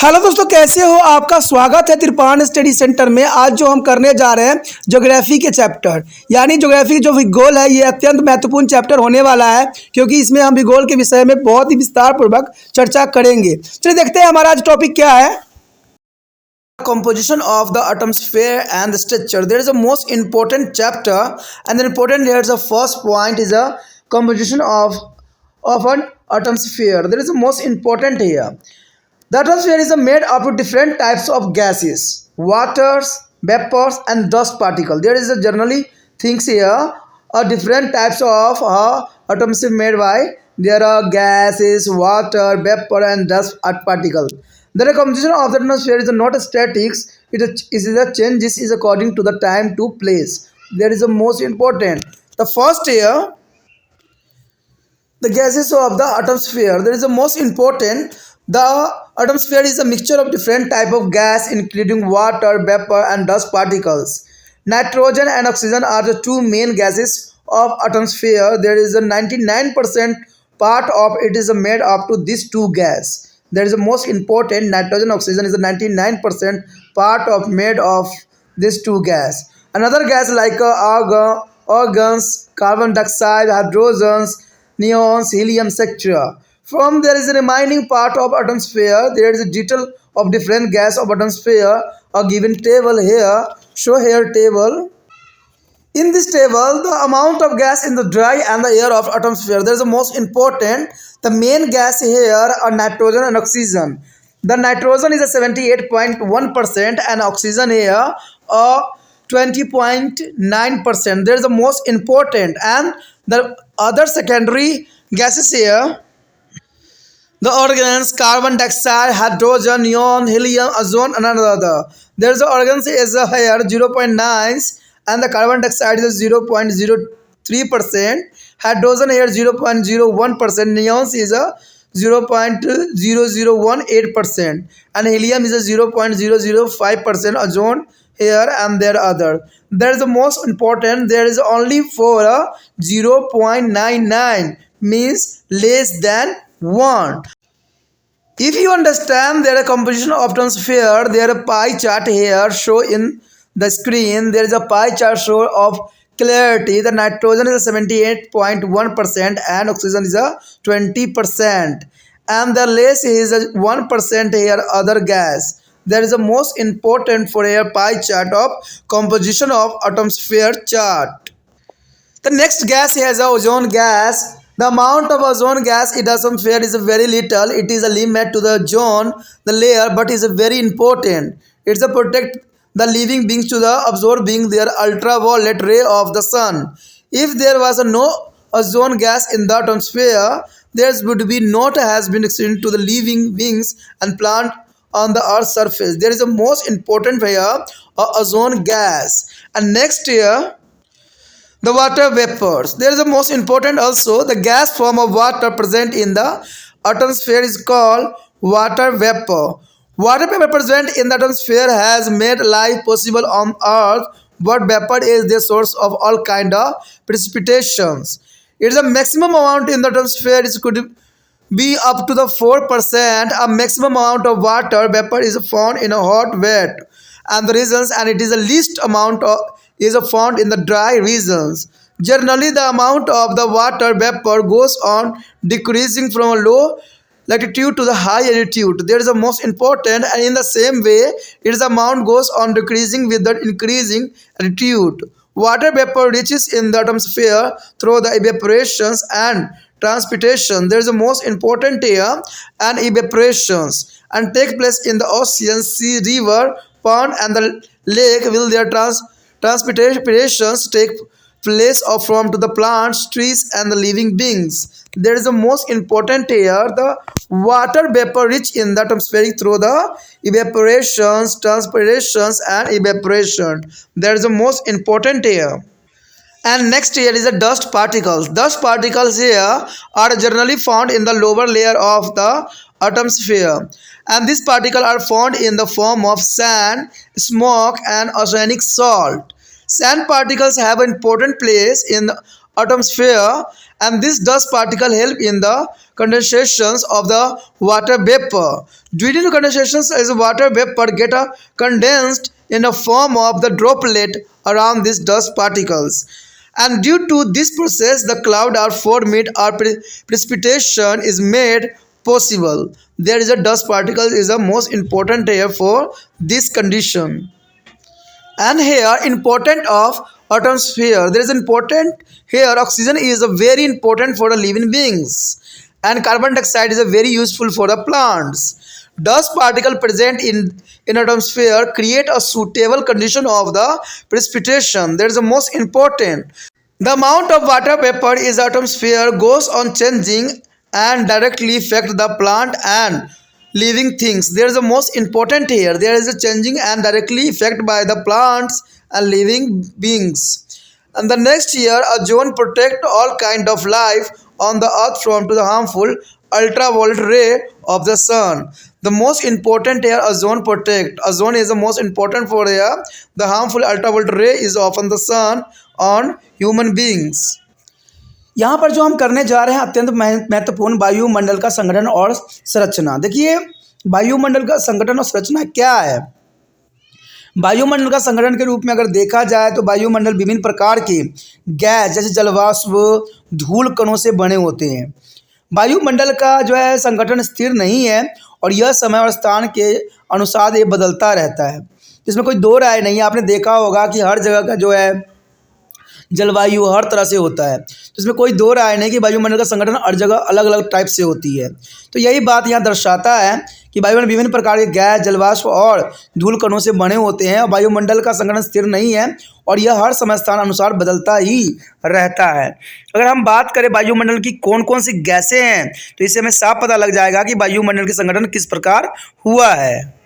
Hello दोस्तों, कैसे हो? आपका स्वागत है त्रिपाण स्टडी सेंटर में। आज जो हम करने जा रहे हैं ज्योग्राफी के चैप्टर यानी ज्योग्राफी जो भूगोल है, ये अत्यंत महत्वपूर्ण चैप्टर होने वाला है क्योंकि इसमें हम भूगोल के विषय में बहुत ही विस्तार पूर्वक चर्चा करेंगे। चलिए देखते हैं हमारा आज टॉपिक क्या है। Composition of the atmosphere and the structure. There is a most important chapter, and the important here is the first point is a composition of an atmosphere. There is a most important here. The atmosphere is made up of different types of gases, waters, vapors, and dust particles. There is a generally things here are different types of atmosphere made by. There are gases, water, vapor, and dust particles. The composition of the atmosphere is not static. It is a changes is according to the time to place. There is the most important. The first here, the gases of the atmosphere. There is the most important. The atmosphere is a mixture of different type of gas including water, vapor, and dust particles. Nitrogen and oxygen are the two main gases of atmosphere. There is a 99% part of it is made up to these two gas. There is the most important. Nitrogen oxygen is a 99% part of made of these two gas. Another gas like organs, carbon dioxide, hydrogens, neons, helium, etc. From there is a remaining part of atmosphere. There is a detail of different gas of atmosphere. A given table here. Show here table. In this table, the amount of gas in the dry and the air of atmosphere. There is the most important. The main gas here are nitrogen and oxygen. The nitrogen is a 78.1% and oxygen here are 20.9%. There is the most important, and the other secondary gases here. The organs, carbon dioxide, hydrogen, neon, helium, ozone, and another. There is the organs is here 0.9, and the carbon dioxide is 0.03%. Hydrogen here 0.01%. Neons is a 0.0018%, and helium is a 0.005%. Ozone here and there other. There is the most important. There is only for a 0.99 means less than 1. If you understand there is a composition of atmosphere, there is a pie chart here show in the screen. There is a pie chart show of clarity. The nitrogen is 78.1% and oxygen is a 20%, and the less is a 1% here other gas. There is a most important for a pie chart of composition of atmosphere chart. The next gas has a ozone gas. The amount of ozone gas in the atmosphere is very little. It is a limit to the ozone, the layer, but is very important. It's a protect the living beings to the absorbing their ultraviolet ray of the sun. If there was no ozone gas in the atmosphere, there would be not has been extended to the living beings and plant on the earth's surface. There is a most important here, ozone gas. And next here, the water vapors. There is a most important also. The gas form of water present in the atmosphere is called water vapor. Water vapor present in the atmosphere has made life possible on earth, but vapor is the source of all kind of precipitations. It is a maximum amount in the atmosphere is could be up to the 4%. A maximum amount of water vapor is found in a hot, wet, and the regions, and it is the least amount of is found in the dry regions. Generally, the amount of the water vapor goes on decreasing from a low latitude to the high altitude. There is a most important, and in the same way, its amount goes on decreasing with the increasing altitude. Water vapor reaches in the atmosphere through the evaporations and transpiration. There is a most important here, and evaporations and take place in the ocean, sea, river, pond, and the lake. Will their transpirations take place of from to the plants, trees, and the living beings. There is the most important here. The water vapor reach in the atmosphere through the evaporations, transpirations, and evaporation. There is the most important here. And next here is the dust particles. Dust particles here are generally found in the lower layer of the atmosphere, and these particles are found in the form of sand, smoke, and oceanic salt. Sand particles have an important place in atmosphere, and this dust particle help in the condensations of the water vapor. During the condensations, as water vapor get condensed in the form of the droplet around these dust particles. And due to this process, the cloud are formed or precipitation is made possible. There is a dust particle is the most important here for this condition. And here important of atmosphere, there is important here oxygen is a very important for the living beings, and carbon dioxide is a very useful for the plants. Dust particle present in atmosphere create a suitable condition of the precipitation, that is the most important. The amount of water vapor in the atmosphere goes on changing and directly affect the plant and living things. There is the most important here. There is a changing and directly affect by the plants and living beings. And the next year, ozone protect all kind of life on the earth from to the harmful ultraviolet ray of the sun. The most important here, ozone protect. Ozone is the most important for here. The harmful ultraviolet ray is often the sun on human beings. यहाँ पर जो हम करने जा रहे हैं अत्यंत महत्वपूर्ण वायुमंडल का संगठन और संरचना। देखिए वायुमंडल का संगठन और संरचना क्या है। वायुमंडल का संगठन के रूप में अगर देखा जाए तो वायुमंडल विभिन्न प्रकार के गैस जैसे जलवाष्प, धूल कणों से बने होते हैं। वायुमंडल का जो है संगठन स्थिर नहीं है और यह समय और स्थान के अनुसार ये बदलता रहता है। इसमें कोई दो राय नहीं है। आपने देखा होगा कि हर जगह का जो है जलवायु हर तरह से होता है, तो इसमें कोई दो राय नहीं कि वायुमंडल का संगठन हर जगह अलग अलग टाइप से होती है। तो यही बात यहाँ दर्शाता है कि वायुमंडल विभिन्न प्रकार के गैस, जलवाष्प और धूल कणों से बने होते हैं। वायुमंडल का संगठन स्थिर नहीं है और यह हर समय स्थान अनुसार बदलता ही रहता है। अगर हम बात करें वायुमंडल की कौन कौन सी गैसें हैं तो इससे हमें साफ पता लग जाएगा कि वायुमंडल के संगठन किस प्रकार हुआ है।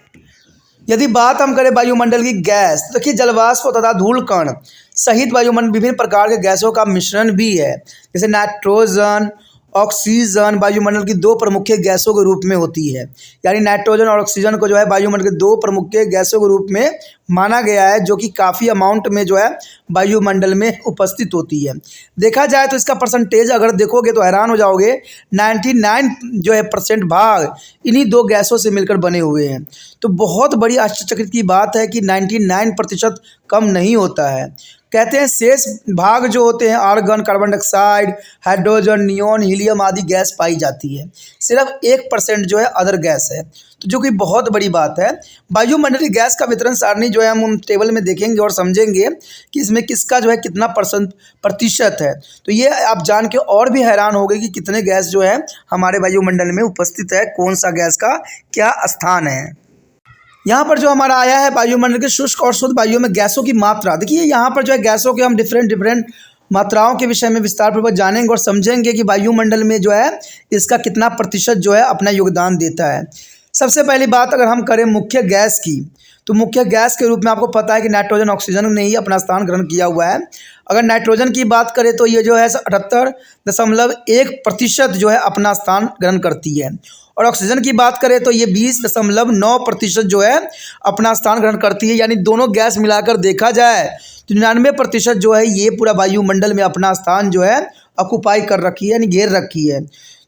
यदि बात हम करें वायुमंडल की गैस, तो देखिए जलवाष्प तथा धूल कण सहित वायुमंडल विभिन्न प्रकार के गैसों का मिश्रण भी है। जैसे नाइट्रोजन, ऑक्सीजन वायुमंडल की दो प्रमुख गैसों के रूप में होती है। यानी नाइट्रोजन और ऑक्सीजन को जो है वायुमंडल के दो प्रमुख गैसों के रूप में माना गया है, जो कि काफ़ी अमाउंट में जो है वायुमंडल में उपस्थित होती है। देखा जाए तो इसका परसेंटेज अगर देखोगे तो हैरान हो जाओगे। 99 जो है % भाग इन्हीं दो गैसों से मिलकर बने हुए हैं। तो बहुत बड़ी आश्चर्यचकित की बात है कि 99% कम नहीं होता है। कहते हैं शेष भाग जो होते हैं argon, carbon dioxide, hydrogen, neon, helium आदि गैस पाई जाती है। सिर्फ 1% जो है अदर गैस है, तो जो कि बहुत बड़ी बात है। वायुमंडलीय गैस का वितरण सारणी जो है हम टेबल में देखेंगे और समझेंगे कि इसमें किसका जो है कितना प्रतिशत है। तो ये आप जान के और भी हैरान हो गए कि कितने गैस जो है हमारे वायुमंडल में उपस्थित है, कौन सा गैस का क्या स्थान है। यहाँ पर जो हमारा आया है वायुमंडल के शुष्क और शुद्ध वायु में गैसों की मात्रा। देखिए यहाँ पर जो है गैसों के हम डिफरेंट मात्राओं के विषय में विस्तार पूर्वक जानेंगे और समझेंगे कि वायुमंडल में जो है इसका कितना प्रतिशत जो है अपना योगदान देता है। सबसे पहली बात अगर हम करें मुख्य गैस की, तो मुख्य गैस के रूप में आपको पता है कि नाइट्रोजन, ऑक्सीजन ने ही अपना स्थान ग्रहण किया हुआ है। अगर नाइट्रोजन की बात करें तो ये जो है 78.1% जो है अपना स्थान ग्रहण करती है, और ऑक्सीजन की बात करें तो ये 20.9% जो है अपना स्थान ग्रहण करती है। यानी दोनों गैस मिलाकर देखा जाए तो 99% जो है ये पूरा वायुमंडल में अपना स्थान जो है ऑक्युपाई कर रखी है, यानी घेर रखी है।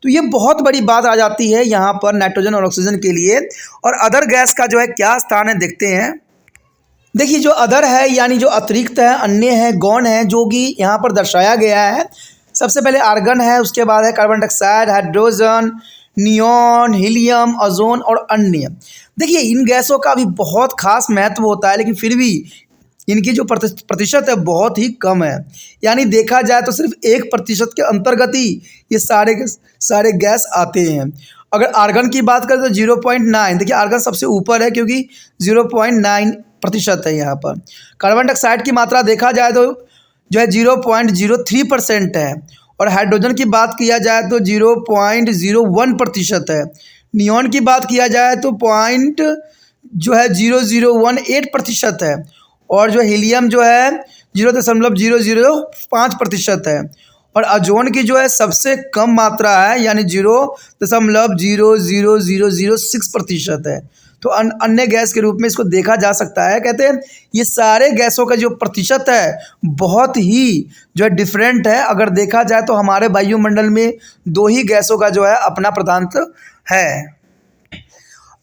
तो ये बहुत बड़ी बात आ जाती है यहाँ पर नाइट्रोजन और ऑक्सीजन के लिए। और अदर गैस का जो है क्या स्थान है देखते हैं। देखिए जो अदर है यानी जो अतिरिक्त है, अन्य है, गौण है, जो कि यहाँ पर दर्शाया गया है। सबसे पहले आर्गन है, उसके बाद है carbon dioxide, hydrogen, neon, helium, ozone और अन्य। देखिए इन गैसों का भी बहुत खास महत्व होता है, लेकिन फिर भी इनकी जो प्रतिशत है बहुत ही कम है। यानी देखा जाए तो सिर्फ 1% के अंतर्गत ही ये सारे गैस आते हैं। अगर आर्गन की बात करें तो 0.9, देखिए आर्गन सबसे ऊपर है क्योंकि 0.9% है यहाँ पर। कार्बन डाइऑक्साइड की मात्रा देखा जाए तो जो है 0.03% है, और हाइड्रोजन की बात किया जाए तो 0.01% है। नियॉन की बात किया जाए तो 0.0018% है, और जो हीलियम जो है 0.005% है, और ओजोन की जो है सबसे कम मात्रा है यानी 0.00006% है। तो अन्य गैस के रूप में इसको देखा जा सकता है। कहते हैं ये सारे गैसों का जो प्रतिशत है बहुत ही जो है डिफरेंट है। अगर देखा जाए तो हमारे वायुमंडल में 2 ही गैसों का जो है अपना प्राधान्य है।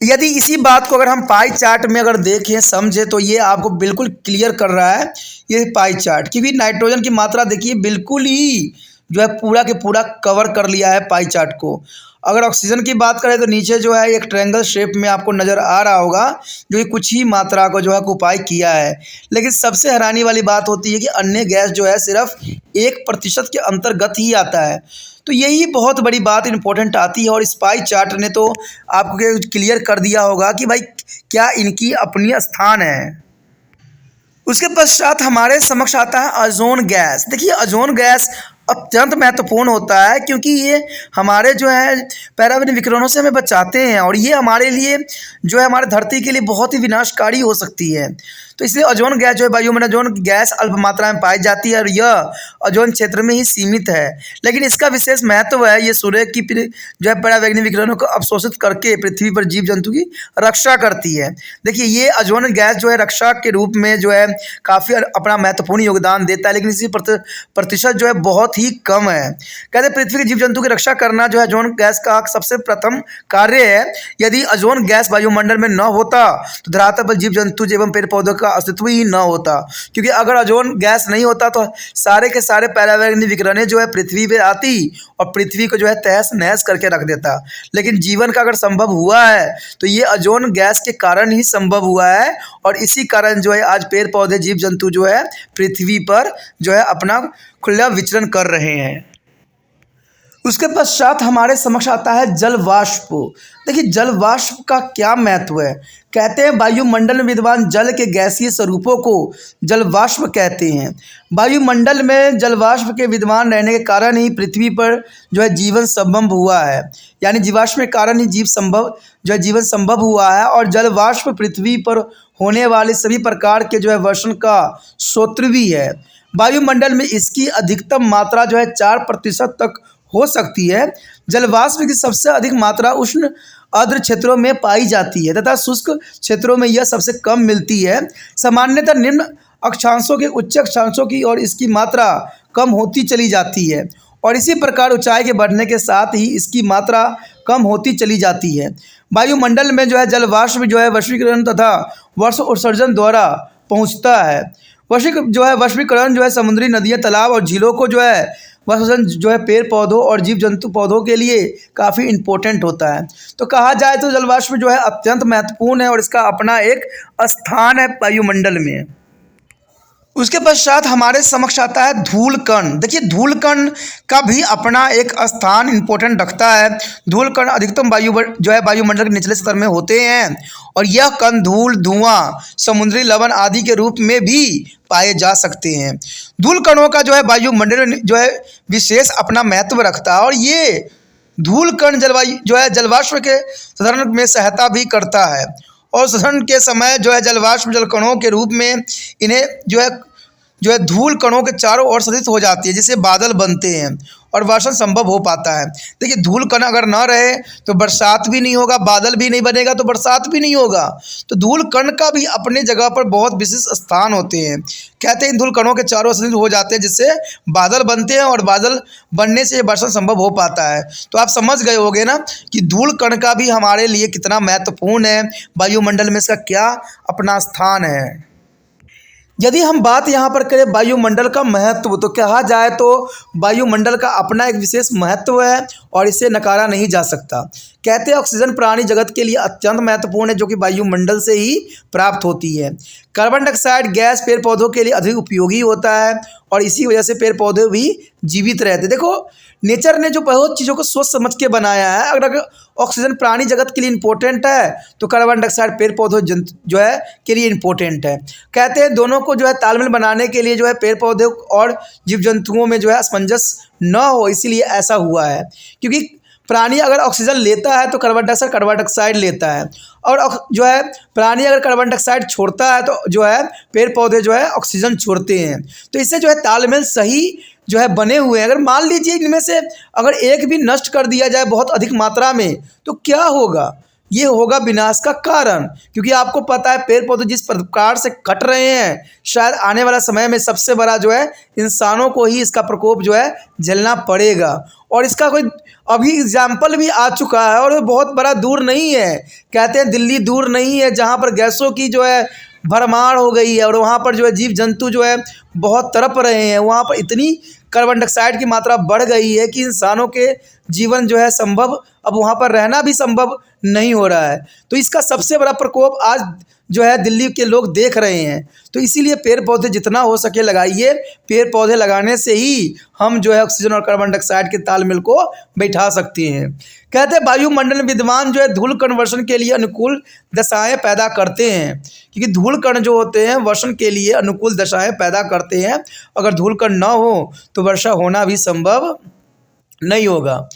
यदि इसी बात को अगर हम पाई चार्ट में अगर देखें समझें तो ये आपको बिल्कुल क्लियर कर रहा है ये पाई चार्ट, क्योंकि नाइट्रोजन की मात्रा देखिए बिल्कुल ही जो है पूरा के पूरा कवर कर लिया है पाई चार्ट को। अगर ऑक्सीजन की बात करें तो नीचे जो है एक ट्रायंगल शेप में आपको नज़र आ रहा होगा जो कि कुछ ही मात्रा को जो है ऑक्युपाई किया है। लेकिन सबसे हैरानी वाली बात होती है कि अन्य गैस जो है सिर्फ 1% के अंतर्गत ही आता है। तो यही बहुत बड़ी बात इंपॉर्टेंट आती है और इस पाई चार्ट ने तो आपको क्लियर कर दिया होगा कि भाई क्या इनकी अपनी स्थान है। उसके पश्चात हमारे समक्ष आता है ओजोन गैस। देखिए ओजोन गैस अत्यंत महत्वपूर्ण होता है क्योंकि ये हमारे जो है पराबैंगनी विकिरणों से हमें बचाते हैं और ये हमारे लिए जो है हमारे धरती के लिए बहुत ही विनाशकारी हो सकती है। तो इसलिए ओजोन गैस जो है वायुमंडल ओजोन गैस अल्प मात्रा में पाई जाती है और यह ओजोन क्षेत्र में ही सीमित है। लेकिन इसका विशेष महत्व है, ये सूर्य की जो है पराबैंगनी विकिरणों को अवशोषित करके पृथ्वी पर जीव जंतु की रक्षा करती है। देखिए ये ओजोन गैस जो है रक्षा के रूप में जो है काफ़ी अपना महत्वपूर्ण योगदान देता है, लेकिन इसी प्रतिशत जो है बहुत ही कम है। कहते हैं पृथ्वी के जीव जंतु की रक्षा करना जो है ओजोन गैस का सबसे प्रथम कार्य है। यदि ओजोन गैस वायुमंडल में न होता तो धरातल पर जीव जंतु एवं पेड़ पौधों का अस्तित्व ही न होता, क्योंकि अगर ओजोन गैस नहीं होता तो सारे के सारे पराबैंगनी विकिरणें जो है पृथ्वी पे आती और पृथ्वी को जो है तहस नहस करके रख देता। लेकिन जीवन का अगर संभव हुआ है तो ये ओजोन गैस के कारण ही संभव हुआ है और इसी कारण जो है आज पेड़ पौधे जीव जंतु जो है पृथ्वी पर जो है अपना खुला विचरण कर रहे हैं। उसके पश्चात हमारे समक्ष आता है जल वाष्प। देखिए जल वाष्प का क्या महत्व है। कहते हैं वायुमंडल में विद्यमान जल के गैसीय स्वरूपों को जल वाष्प कहते हैं। वायुमंडल में जल वाष्प के विद्यमान रहने के कारण ही पृथ्वी पर जो है जीवन संभव हुआ है, यानी जीवाश्म के कारण ही जीवन संभव हुआ है। और जल वाष्प पृथ्वी पर होने वाले सभी प्रकार के जो है वर्षण का स्रोत भी है। वायुमंडल में इसकी अधिकतम मात्रा जो है 4% तक हो सकती है। जलवाष्प की सबसे अधिक मात्रा उष्ण आर्द्र क्षेत्रों में पाई जाती है तथा शुष्क क्षेत्रों में यह सबसे कम मिलती है। सामान्यतः निम्न अक्षांशों के उच्च अक्षांशों की और इसकी मात्रा कम होती चली जाती है और इसी प्रकार ऊंचाई के बढ़ने के साथ ही इसकी मात्रा कम होती चली जाती है। वायुमंडल में जो है जलवाष्प जो है वैश्वीकरण तथा वर्ष उत्सर्जन द्वारा पहुँचता है। वैश्वीकरण जो है समुद्री नदियाँ तालाब और झीलों को जो है वर्षन जो है पेड़ पौधों और जीव जंतु पौधों के लिए काफ़ी इम्पोर्टेंट होता है। तो कहा जाए तो जलवाष्प जो है अत्यंत महत्वपूर्ण है और इसका अपना एक स्थान है वायुमंडल में। उसके पश्चात हमारे समक्ष आता है धूल कण। देखिए धूल कण का भी अपना एक स्थान इम्पोर्टेंट रखता है। धूल कण अधिकतम जो है वायुमंडल के निचले स्तर में होते हैं और यह कण धूल, धुआं, समुद्री लवण आदि के रूप में भी पाए जा सकते हैं। धूल कणों का जो है वायुमंडल में जो है विशेष अपना महत्व रखता है और ये धूल कण जलवाष्प के साधारण में सहायता भी करता है और शोषण के समय जो है जलवाष्प जल कणों के रूप में इन्हें जो है धूल कणों के चारों ओर सदित हो जाती है, जिससे बादल बनते हैं और वर्षण संभव हो पाता है। देखिए धूल कण अगर ना रहे तो बरसात भी नहीं होगा, बादल भी नहीं बनेगा तो बरसात भी नहीं होगा। तो धूल कण का भी अपने जगह पर बहुत विशिष्ट स्थान होते हैं। कहते हैं धूल कणों के चारों ओर सदित हो जाते हैं जिससे बादल बनते हैं और बादल बनने से वर्षण संभव हो पाता है। तो आप समझ गए होंगे ना कि धूल कण का भी हमारे लिए कितना महत्वपूर्ण है, वायुमंडल में इसका क्या अपना स्थान है। यदि हम बात यहाँ पर करें वायुमंडल का महत्व तो कहा जाए तो वायुमंडल का अपना एक विशेष महत्व है और इसे नकारा नहीं जा सकता। कहते हैं ऑक्सीजन प्राणी जगत के लिए अत्यंत महत्वपूर्ण है जो कि वायुमंडल से ही प्राप्त होती है। कार्बन डाइऑक्साइड गैस पेड़ पौधों के लिए अधिक उपयोगी होता है और इसी वजह से पेड़ पौधे भी जीवित रहते हैं। देखो नेचर ने जो बहुत चीज़ों को सोच समझ के बनाया है। अगर ऑक्सीजन प्राणी जगत के लिए इम्पोर्टेंट है तो कार्बन डाइऑक्साइड पेड़ पौधों जो है के लिए इम्पोर्टेंट है। कहते हैं दोनों को जो है तालमेल बनाने के लिए जो है पेड़ पौधे और जीव जंतुओं में जो है असमंजस न हो, इसीलिए ऐसा हुआ है। क्योंकि प्राणी अगर ऑक्सीजन लेता है तो कार्बन डाइऑक्साइड लेता है और जो है प्राणी अगर कार्बन डाइऑक्साइड छोड़ता है तो जो है पेड़ पौधे जो है ऑक्सीजन छोड़ते हैं। तो इससे जो है तालमेल सही जो है बने हुए हैं। अगर मान लीजिए इनमें से अगर एक भी नष्ट कर दिया जाए बहुत अधिक मात्रा में तो क्या होगा, ये होगा विनाश का कारण। क्योंकि आपको पता है पेड़ पौधे जिस प्रकार से कट रहे हैं, शायद आने वाला समय में सबसे बड़ा जो है इंसानों को ही इसका प्रकोप जो है झेलना पड़ेगा। और इसका कोई अभी एग्जाम्पल भी आ चुका है और वो बहुत बड़ा दूर नहीं है। कहते हैं दिल्ली दूर नहीं है जहाँ पर गैसों की जो है भरमार हो गई है और वहाँ पर जो है जीव जंतु जो है बहुत तड़प रहे हैं। वहाँ पर इतनी कार्बन डाइऑक्साइड की मात्रा बढ़ गई है कि इंसानों के जीवन जो है संभव, अब वहाँ पर रहना भी संभव नहीं हो रहा है। तो इसका सबसे बड़ा प्रकोप आज जो है दिल्ली के लोग देख रहे हैं। तो इसीलिए पेड़ पौधे जितना हो सके लगाइए। पेड़ पौधे लगाने से ही हम जो है ऑक्सीजन और कार्बन डाइऑक्साइड के तालमेल को बैठा सकते हैं। कहते हैं वायुमंडल में विद्यमान जो है धूल कण वर्षण के लिए अनुकूल दशाएं पैदा करते हैं। क्योंकि धूल कण जो होते हैं वर्षण के लिए अनुकूल दशाएं पैदा करते हैं। अगर धूल कण न हो तो वर्षा होना भी संभव नहीं होगा।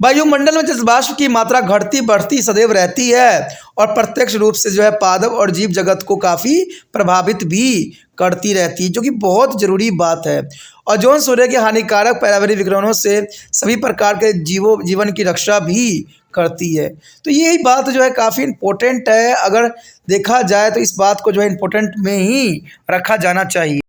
वायुमंडल में जलवाष्प की मात्रा घटती बढ़ती सदैव रहती है और प्रत्यक्ष रूप से जो है पादप और जीव जगत को काफ़ी प्रभावित भी करती रहती है, जो कि बहुत ज़रूरी बात है। ओजोन सूर्य के हानिकारक पर्यावरणीय विकिरणों से सभी प्रकार के जीवन की रक्षा भी करती है। तो यही बात जो है काफ़ी इम्पोर्टेंट है। अगर देखा जाए तो इस बात को जो है इम्पोर्टेंट में ही रखा जाना चाहिए।